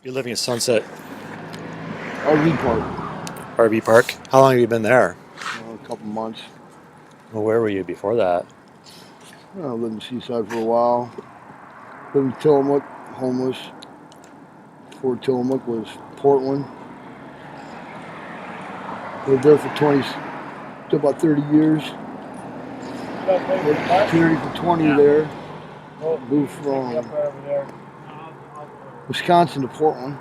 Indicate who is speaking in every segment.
Speaker 1: You're living at Sunset
Speaker 2: RV park.
Speaker 1: RV Park. How long have you been there?
Speaker 2: A couple months.
Speaker 1: Well, where were you before that?
Speaker 2: I lived in the seaside for a while. Lived in Tillamook, homeless. Before Tillamook was Portland. Lived there for about 30 years. Lived security for 20 there. Moved from Wisconsin to Portland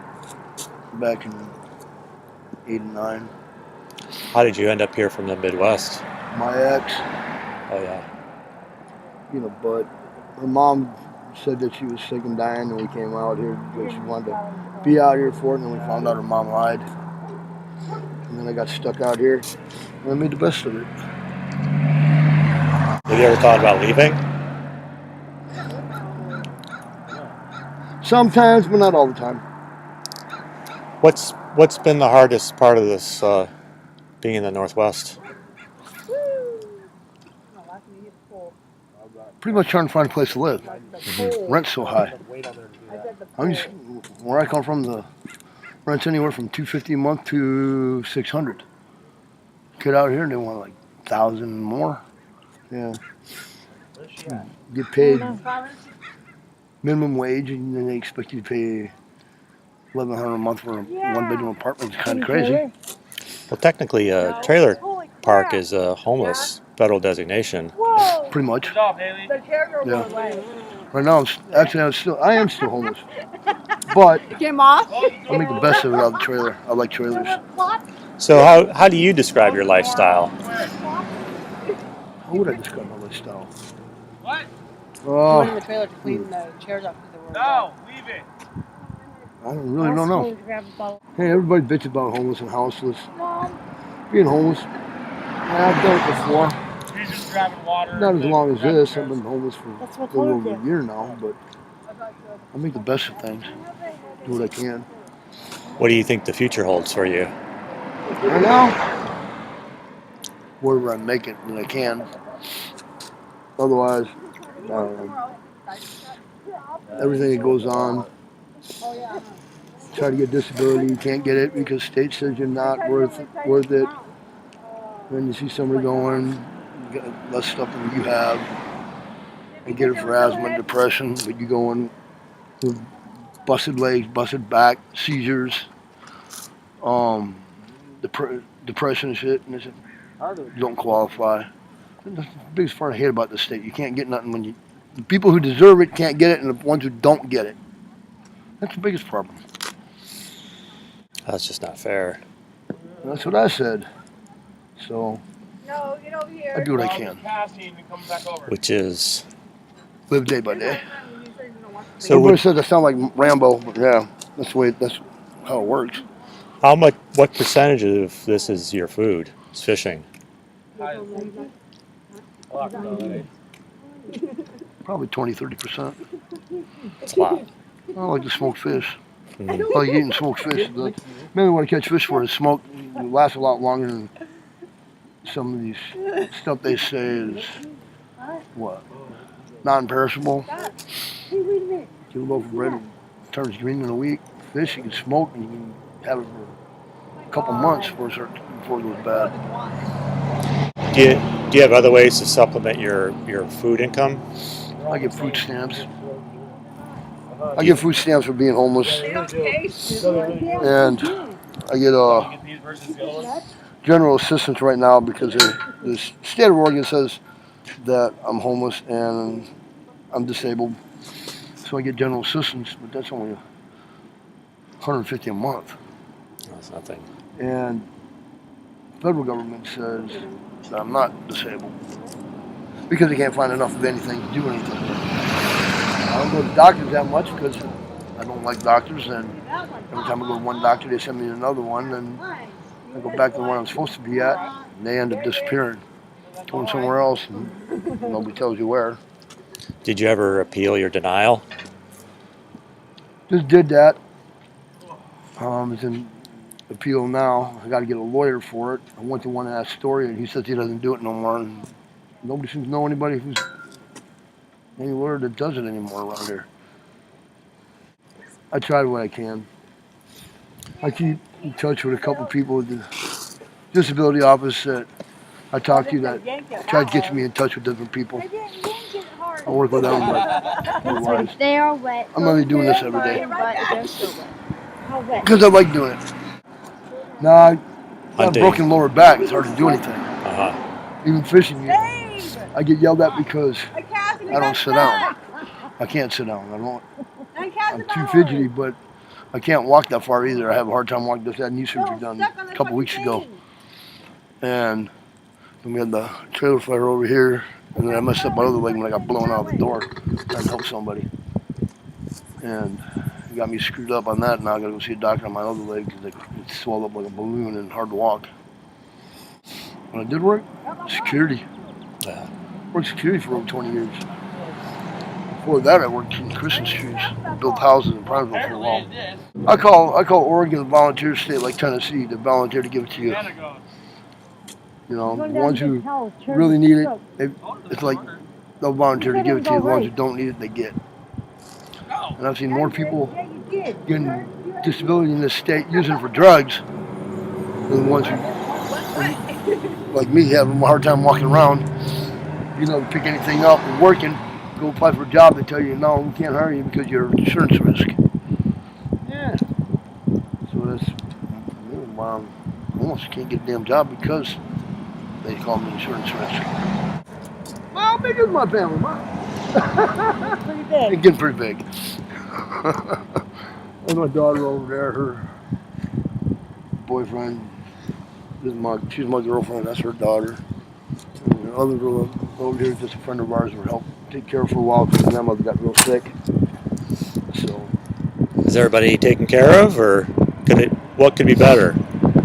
Speaker 2: back in '89.
Speaker 1: How did you end up here from the Midwest?
Speaker 2: My ex,
Speaker 1: Oh, yeah.
Speaker 2: but her mom said that she was sick and dying, and we came out here because she wanted to be out here for it, and then we found out her mom lied. And then I got stuck out here, and I made the best of it.
Speaker 1: Have you ever thought about leaving?
Speaker 2: Sometimes, but not all the time.
Speaker 1: What's been the hardest part of this being in the Northwest?
Speaker 2: Pretty much trying to find a place to live. Rent's so high. Where I come from, the rent's anywhere from $250 a month to $600. Get out here and they want like $1,000 more. Yeah. Get paid minimum wage, and then they expect you to pay $1,100 a month for a one-bedroom apartment. It's kind of crazy.
Speaker 1: Well, technically, a trailer park is a homeless federal designation.
Speaker 2: Pretty much. Yeah. Right now, I am still homeless, but I make the best of it out of the trailer. I like trailers.
Speaker 1: So how do you describe your lifestyle?
Speaker 2: How would I describe my lifestyle?
Speaker 3: Going in the trailer to clean the chairs up because they were
Speaker 4: No, leave it.
Speaker 2: I don't know. Hey, everybody bitches about homeless and houseless. Being homeless, I've done it before.
Speaker 4: He's just grabbing water.
Speaker 2: Not as long as this. I've been homeless for a little over a year now, but I make the best of things. Do what I can.
Speaker 1: What do you think the future holds for you?
Speaker 2: Right now, wherever I make it when I can. Otherwise, everything that goes on, try to get disability, you can't get it because state says you're not worth it. When you see somebody going, you get less stuff than you have, and get it for asthma and depression, but you go in with busted legs, busted back, seizures, depression and shit, and they said, you don't qualify. That's the biggest part I hate about this state. You can't get nothing when the people who deserve it can't get it, and the ones who don't get it. That's the biggest problem.
Speaker 1: That's just not fair.
Speaker 2: That's what I said. So I do what I can.
Speaker 1: Which is?
Speaker 2: Live day by day.
Speaker 1: So
Speaker 2: everybody says I sound like Rambo, but yeah, that's how it works.
Speaker 1: What percentage of this is your food? It's fishing.
Speaker 2: Probably 20-30%.
Speaker 1: That's a lot.
Speaker 2: I like to smoke fish. I like eating smoked fish. Mainly what I catch fish for is smoke. It lasts a lot longer than some of these stuff they say is non-perishable. Get a loaf of bread, it turns green in a week. Fish you can smoke and you can have it for a couple months before it goes bad.
Speaker 1: Do you have other ways to supplement your food income?
Speaker 2: I get food stamps. I get food stamps for being homeless, and I get general assistance right now because the state of Oregon says that I'm homeless and I'm disabled, so I get general assistance, but that's only $150 a month.
Speaker 1: That's nothing.
Speaker 2: And the federal government says that I'm not disabled because they can't find enough of anything to do anything. I don't go to doctors that much because I don't like doctors, and every time I go to one doctor, they send me to another one, and I go back to the one I'm supposed to be at, and they end up disappearing, going somewhere else, and nobody tells you where.
Speaker 1: Did you ever appeal your denial?
Speaker 2: Just did that. It's in appeal now. I got to get a lawyer for it. I went to one in Astoria, and he says he doesn't do it no more, and nobody seems to know anybody who's any lawyer that does it anymore around here. I tried what I can. I keep in touch with a couple people at the disability office that I talk to that try to get me in touch with different people. I work with them, but otherwise,
Speaker 4: They are wet.
Speaker 2: I'm gonna be doing this every day
Speaker 4: But they're still wet. How wet?
Speaker 2: because I like doing it. Now I got a
Speaker 1: Hunting.
Speaker 2: broken lower back. It's hard to do anything.
Speaker 1: Uh-huh.
Speaker 2: Even fishing, I get yelled at because I don't sit down. I can't sit down. I'm too fidgety, but I can't walk that far either. I have a hard time walking. Just had knee surgery done a couple weeks ago. And then we had the trailer fire over here. And then I messed up my other leg when I got blown out the door trying to help somebody. And it got me screwed up on that. Now I gotta go see a doctor on my other leg because it swelled up like a balloon and hard to walk. When I did work, security.
Speaker 1: Yeah.
Speaker 2: Worked security for over 20 years. Before that, I worked in Christmas trees. I built houses in Primerville for a while. I call Oregon a volunteer state like Tennessee to volunteer to give it to you. You know, the ones who really need it, it's like they'll volunteer to give it to you. The ones who don't need it, they get. And I've seen more people getting disability in this state using it for drugs than the ones who, like me, have a hard time walking around. You know, pick anything up and working. Go apply for a job, they tell you, no, we can't hire you because you're insurance risk. Yeah. So that's why I almost can't get a damn job because they call me insurance risk. Well, how big is my family, Mom?
Speaker 3: Pretty big.
Speaker 2: It's getting pretty big. There's my daughter over there, her boyfriend. She's my girlfriend, that's her daughter. And the other girl over here is just a friend of ours who helped take care of her for a while because her grandmother got real sick. So,
Speaker 1: Is everybody taken care of, or what could be better?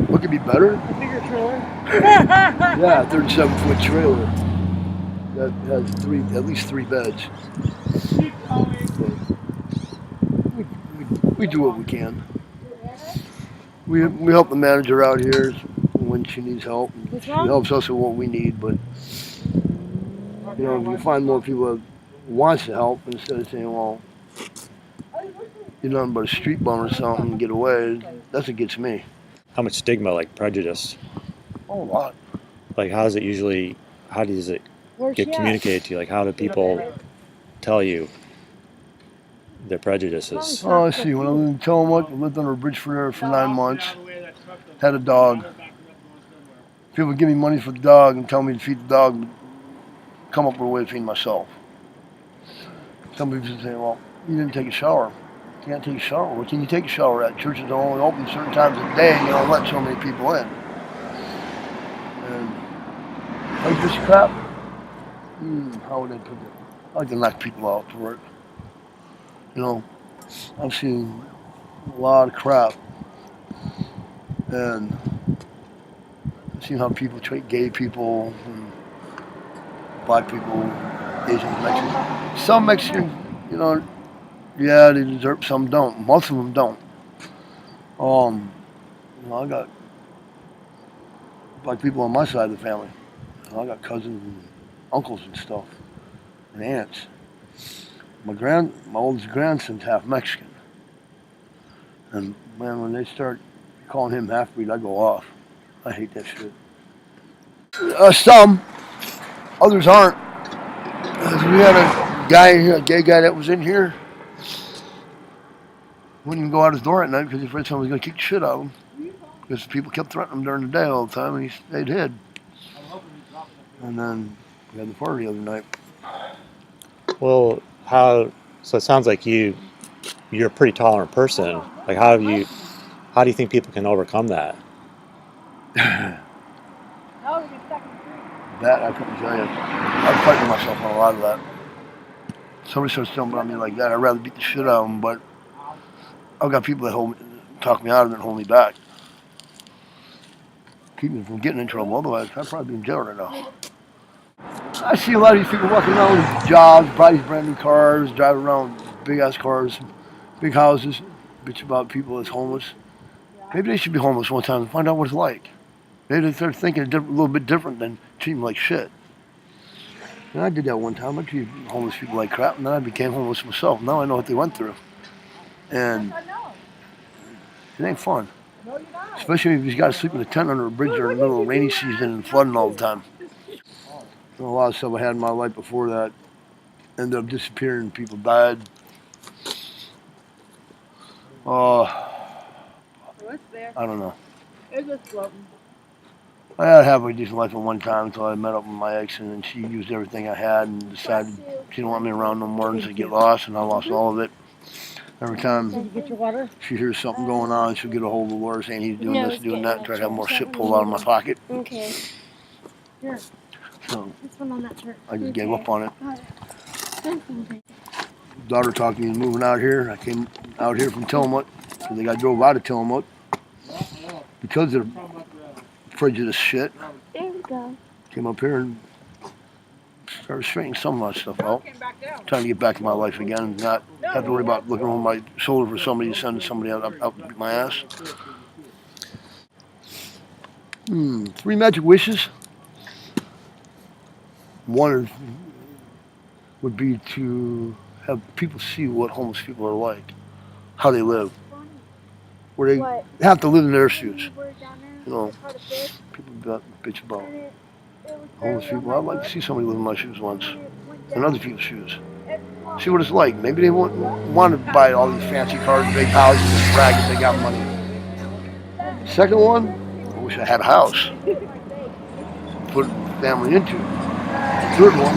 Speaker 2: what could be better?
Speaker 3: A bigger trailer.
Speaker 2: Yeah, a 37-foot trailer that has at least three beds. We do what we can. We help the manager out here when she needs help. She helps us with what we need, but you know, if you find more people that wants to help instead of saying, well, you're nothing but a street bum or something and get away, that's what gets me.
Speaker 1: How much stigma, like prejudice?
Speaker 2: Oh, a lot.
Speaker 1: Like how does it get communicated to you? Like how do people tell you their prejudices?
Speaker 2: Oh, let's see. When I lived in Tillamook, I lived under a bridge for 9 months. Had a dog. People would give me money for the dog and tell me to feed the dog, but come up with a way to feed myself. Some people would say, well, you didn't take a shower. You can't take a shower. Where can you take a shower at? Churches are only open certain times of the day and you don't let so many people in. And like this crap, how would I put it? I like to knock people out to work. You know, I've seen a lot of crap, and I've seen how people treat gay people, and black people, Asians, Mexicans. Some Mexicans, you know, yeah, they deserve. Some don't. Most of them don't. You know, I got black people on my side of the family. You know, I got cousins and uncles and stuff, and aunts. My oldest grandson's half Mexican. And man, when they start calling him half-breed, I go off. I hate that shit. Some, others aren't. We had a gay guy that was in here. Wouldn't even go out his door at night because he afraid someone was going to kick the shit out of him. Because people kept threatening him during the day all the time, and he stayed hid. And then we had the party the other night.
Speaker 1: Well, so it sounds like you're a pretty tolerant person. Like how do you think people can overcome that?
Speaker 2: That I couldn't tell you. I'm fighting myself on a lot of that. Somebody starts jumping on me like that, I'd rather beat the shit out of them, but I've got people that talk me out of it and hold me back. Keep me from getting in trouble, otherwise I'd probably be in jail right now. I see a lot of these people walking around with jobs, buy these brand new cars, drive around big ass cars, big houses, bitch about people that's homeless. Maybe they should be homeless one time and find out what it's like. Maybe they're thinking a little bit different than treating them like shit. And I did that one time. I treated homeless people like crap, and then I became homeless myself. Now I know what they went through. And it ain't fun. Especially if he's got to sleep in a tent under a bridge during the middle of rainy season and flooding all the time. A lot of stuff I had in my life before that ended up disappearing. People died. I don't know. I had a halfway decent life at one time until I met up with my ex, and then she used everything I had and decided she didn't want me around no more, and she'd get lost, and I lost all of it. Every time she hears something going on, she'll get a hold of the lawyer saying he's doing this, doing that, and try to have more shit pulled out of my pocket.
Speaker 4: Okay. Here.
Speaker 2: So
Speaker 4: This one on that shirt.
Speaker 2: I just gave up on it. Daughter talked to me moving out here. I came out here from Tillamook. I think I drove out of Tillamook because of prejudice shit.
Speaker 4: There we go.
Speaker 2: Came up here and started straightening some of my stuff out. Trying to get back to my life again and not have to worry about looking over my shoulder for somebody to send somebody out to beat my ass. 3 magic wishes. One would be to have people see what homeless people are like, how they live, where they have to live in their shoes. You know, people bitch about homeless people. I'd like to see somebody live in my shoes once, in other people's shoes. See what it's like. Maybe they want to buy all these fancy cars, big houses, and brag if they got money. Second one, I wish I had a house to put a family into. The third one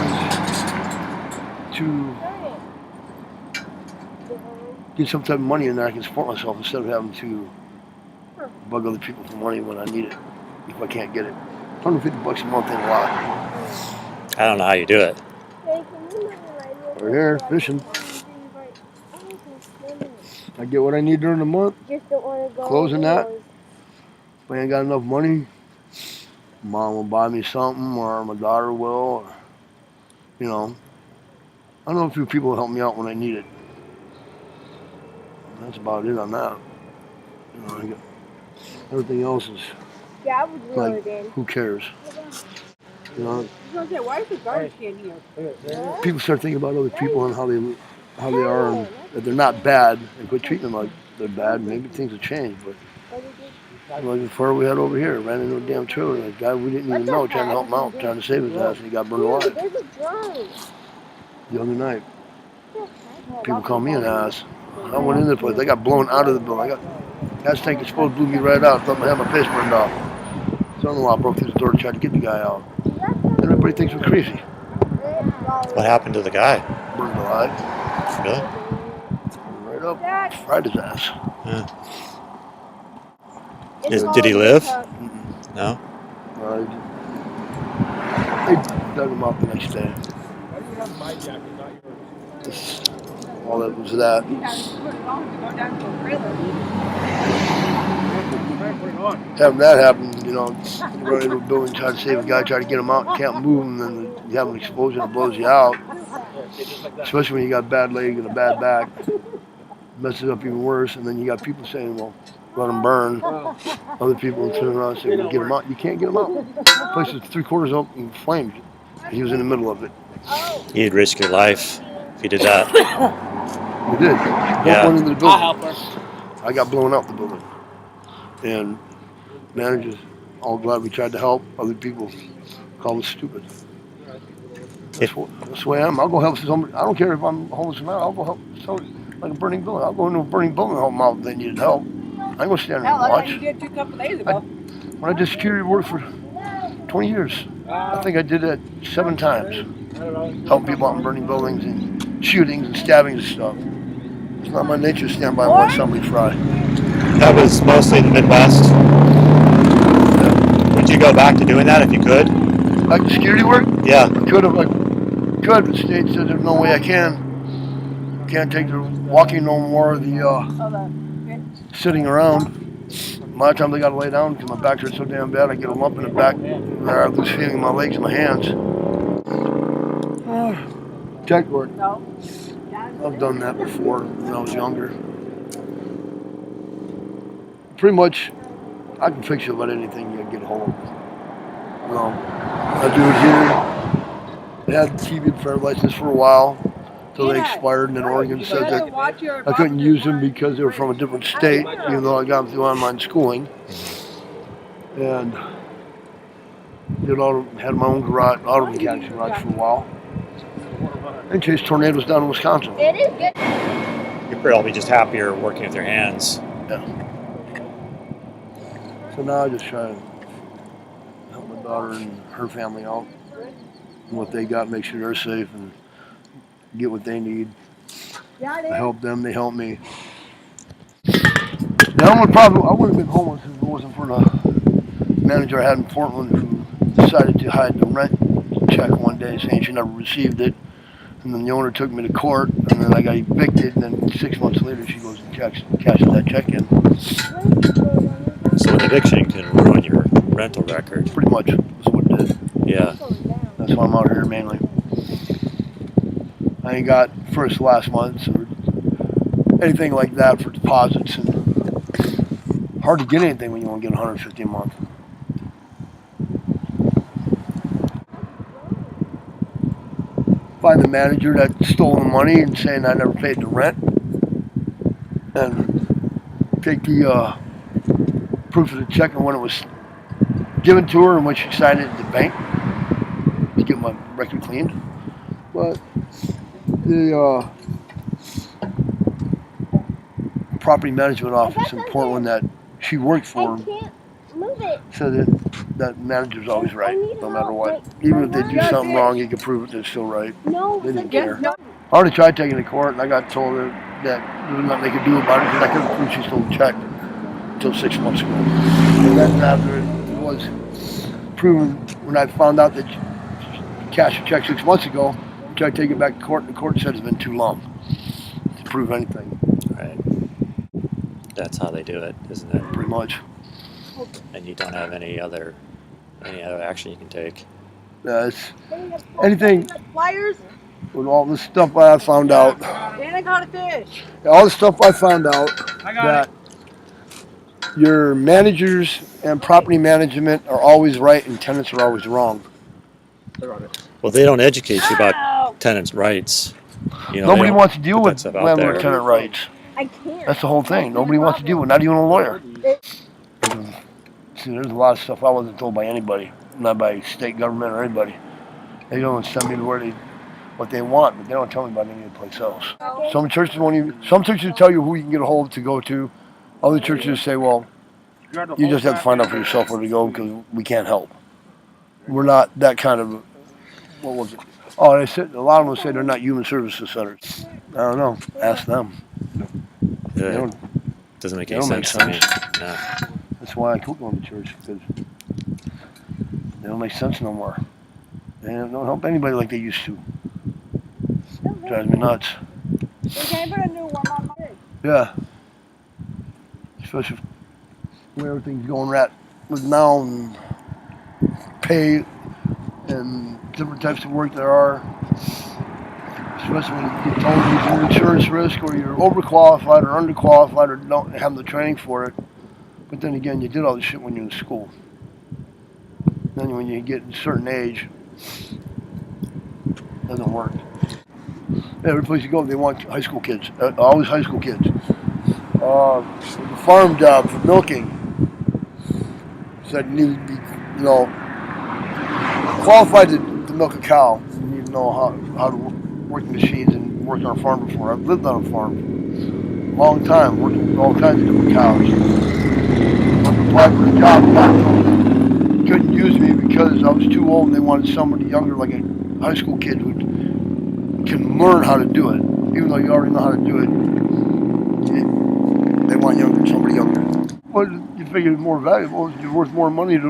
Speaker 2: is to get some type of money in there I can support myself instead of having to bug other people for money when I need it, if I can't get it. $150 a month ain't a lot.
Speaker 1: I don't know how you do it.
Speaker 2: We're here fishing. I get what I need during the month. Closing that. If I ain't got enough money, Mom will buy me something, or my daughter will, or, you know. I know a few people will help me out when I need it. That's about it on that. You know, everything else is like, who cares? You know,
Speaker 3: Why is the garbage can here?
Speaker 2: people start thinking about other people and how they are, and that they're not bad, and quit treating them like they're bad. Maybe things have changed, but like before we had over here, ran into a damn trailer, and a guy we didn't even know, trying to help him out, trying to save his ass, and he got burned alive the other night. People call me an ass. I went in the place. I got blown out of the building. Gas tank exploded, blew me right out. Thought I had my face burned off. Son-in-law broke through the door to try to get the guy out. Everybody thinks we're crazy.
Speaker 1: What happened to the guy?
Speaker 2: Burned alive.
Speaker 1: Really?
Speaker 2: Right up. Fried his ass.
Speaker 1: Yeah. Did he live? No?
Speaker 2: They dug him up the next day. All that was that. Having that happen, you know, you run into a building, try to save a guy, try to get him out, can't move him, then you have an explosion that blows you out. Especially when you got a bad leg and a bad back. Messes it up even worse, and then you got people saying, well, let him burn. Other people turn around and say, well, get him out. You can't get him out. The place is 3/4 up in flames. He was in the middle of it.
Speaker 1: You'd risk your life if you did that.
Speaker 2: We did.
Speaker 1: Yeah.
Speaker 2: Went into the building. I'll help her. I got blown out the building. And managers all glad we tried to help. Other people call us stupid. That's the way I am. I'll go help somebody. I don't care if I'm homeless or not. I'll go help somebody like a burning building. I'll go into a burning building and help them out if they needed help. I ain't gonna stand there and watch.
Speaker 3: You did 2 couple days ago.
Speaker 2: When I did security work for 20 years, I think I did that 7 times. Helping people out in burning buildings and shootings and stabbings and stuff. It's not my nature to stand by and watch somebody fry.
Speaker 1: That was mostly the Midwest.
Speaker 2: Yeah.
Speaker 1: Would you go back to doing that if you could?
Speaker 2: Like the security work?
Speaker 1: Yeah.
Speaker 2: I could have, but the state said there's no way I can. Can't take the walking no more, the sitting around. A lot of times I gotta lay down because my back hurts so damn bad. I get a lump in the back, and I lose feeling in my legs and my hands. Tech work. I've done that before when I was younger. Pretty much, I can fix you about anything you can get a hold of. I do it here. I had TV driver's license for a while. till they expired, and then Oregon said that I couldn't use them because they were from a different state, even though I got them through online schooling. And had my own garage, auto mechanics garage for a while, and chased tornadoes down in Wisconsin.
Speaker 1: You're probably just happier working with your hands.
Speaker 2: Yeah. So now I just try to help my daughter and her family out, and what they got, make sure they're safe and get what they need. I help them, they help me. Now I would have been homeless if it wasn't for the manager I had in Portland who decided to hide the rent check one day, saying she never received it. And then the owner took me to court, and then I got evicted, and then 6 months later she goes and cashes that check in.
Speaker 1: So an eviction can ruin your rental record.
Speaker 2: Pretty much, that's what it did.
Speaker 1: Yeah.
Speaker 2: That's why I'm out here mainly. I ain't got first last months or anything like that for deposits, and hard to get anything when you only get $150 a month. Find the manager that stole the money and saying I never paid the rent, and take the proof of the check and when it was given to her and when she signed it at the bank to get my record cleaned. But the property management office in Portland that she worked for said that manager's always right, no matter what. Even if they do something wrong, you can prove it they're still right. They didn't care. I already tried taking it to court, and I got told that there was nothing they could do about it because I couldn't prove she stole the check until 6 months ago. And then after it was proven, when I found out that she cashed the check 6 months ago, I tried to take it back to court, and the court said it's been too long to prove anything.
Speaker 1: Right. That's how they do it, isn't it?
Speaker 2: Pretty much.
Speaker 1: And you don't have any other action you can take.
Speaker 2: It's anything
Speaker 3: Flyers?
Speaker 2: with all the stuff I found out.
Speaker 3: And I got a fish.
Speaker 2: All the stuff I found out that your managers and property management are always right and tenants are always wrong.
Speaker 1: Well, they don't educate you about tenants' rights. You know,
Speaker 2: Nobody wants to deal with
Speaker 1: stuff out
Speaker 2: landlord-tenant rights.
Speaker 4: I can't.
Speaker 2: That's the whole thing. Nobody wants to deal with, not even a lawyer. See, there's a lot of stuff I wasn't told by anybody, not by state government or anybody. They don't send me to what they want, but they don't tell me about any place else. Some churches won't even. Some churches tell you who you can get a hold of to go to. Other churches say, well, you just have to find out for yourself where to go because we can't help. We're not that kind of. What was it? Oh, they said a lot of them say they're not human services centers. I don't know. Ask them.
Speaker 1: Yeah. Doesn't make any sense to me. No.
Speaker 2: That's why I quit going to church, because they don't make sense no more. They don't help anybody like they used to. Drives me nuts. Yeah. Especially when everything's going right with now and pay and different types of work there are. Especially when you get told you're an insurance risk or you're overqualified or underqualified or don't have the training for it. But then again, you did all this shit when you're in school. Then when you get a certain age, it doesn't work. Every place you go, they want high school kids. Always high school kids. The farm job for milking said you need to be, qualified to milk a cow. You need to know how to work the machines and work on a farm before. I've lived on a farm a long time, working with all kinds of different cows. I applied for a job, and couldn't use me because I was too old and they wanted somebody younger, like a high school kid who can learn how to do it. Even though you already know how to do it, they want somebody younger. Well, you figure it's more valuable, you're worth more money it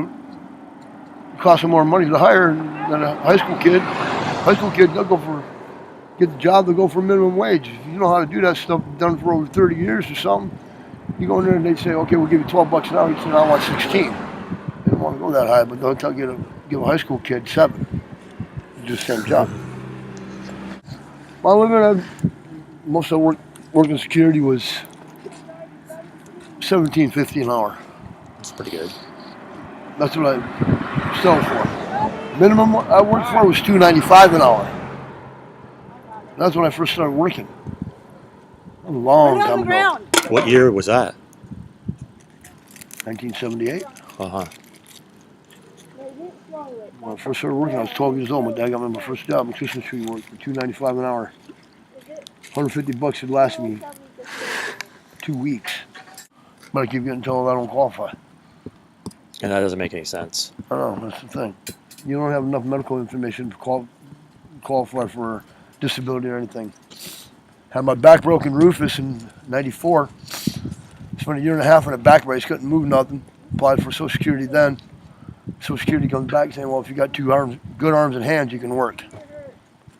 Speaker 2: costs them more money to hire than a high school kid. High school kid, they'll get the job, they'll go for minimum wage. If you know how to do that stuff, done for over 30 years or something, you go in there and they say, okay, we'll give you $12 an hour. You say, I want 16. They don't want to go that high, but they'll give a high school kid 7. Do the same job. My limit, most of the work in security was $17.50 an hour.
Speaker 1: That's pretty good.
Speaker 2: That's what I settled for. Minimum I worked for was $2.95 an hour. That's when I first started working. A long
Speaker 3: Put it on
Speaker 2: time
Speaker 3: the
Speaker 2: ago.
Speaker 3: ground.
Speaker 1: What year was that?
Speaker 2: 1978.
Speaker 1: Uh-huh.
Speaker 2: When I first started working, I was 12 years old. My dad got me my first job in Christmas tree work for $2.95 an hour. $150 should last me 2 weeks. But I keep getting told I don't qualify.
Speaker 1: And that doesn't make any sense.
Speaker 2: I don't know, that's the thing. You don't have enough medical information to qualify for disability or anything. Had my back broken rufus in 94. Spent a year and a half on a back brace, couldn't move nothing. Applied for Social Security then. Social Security comes back saying, well, if you got good arms and hands, you can work.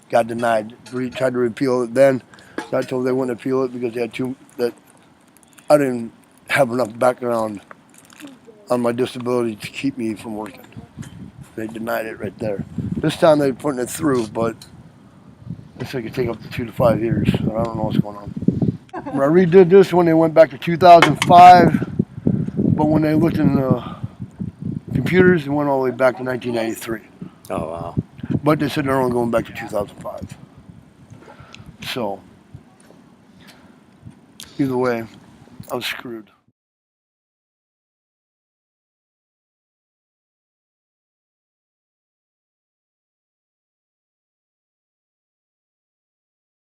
Speaker 2: Got denied. Tried to repeal it then. Got told they wouldn't appeal it because they had that I didn't have enough background on my disability to keep me from working. They denied it right there. This time they're putting it through, but it's like it could take up to 2 to 5 years. I don't know what's going on. When I redid this when they went back to 2005, but when they looked in the computers, it went all the way back to 1993.
Speaker 1: Oh, wow.
Speaker 2: But they said they're only going back to 2005. So, either way, I was screwed.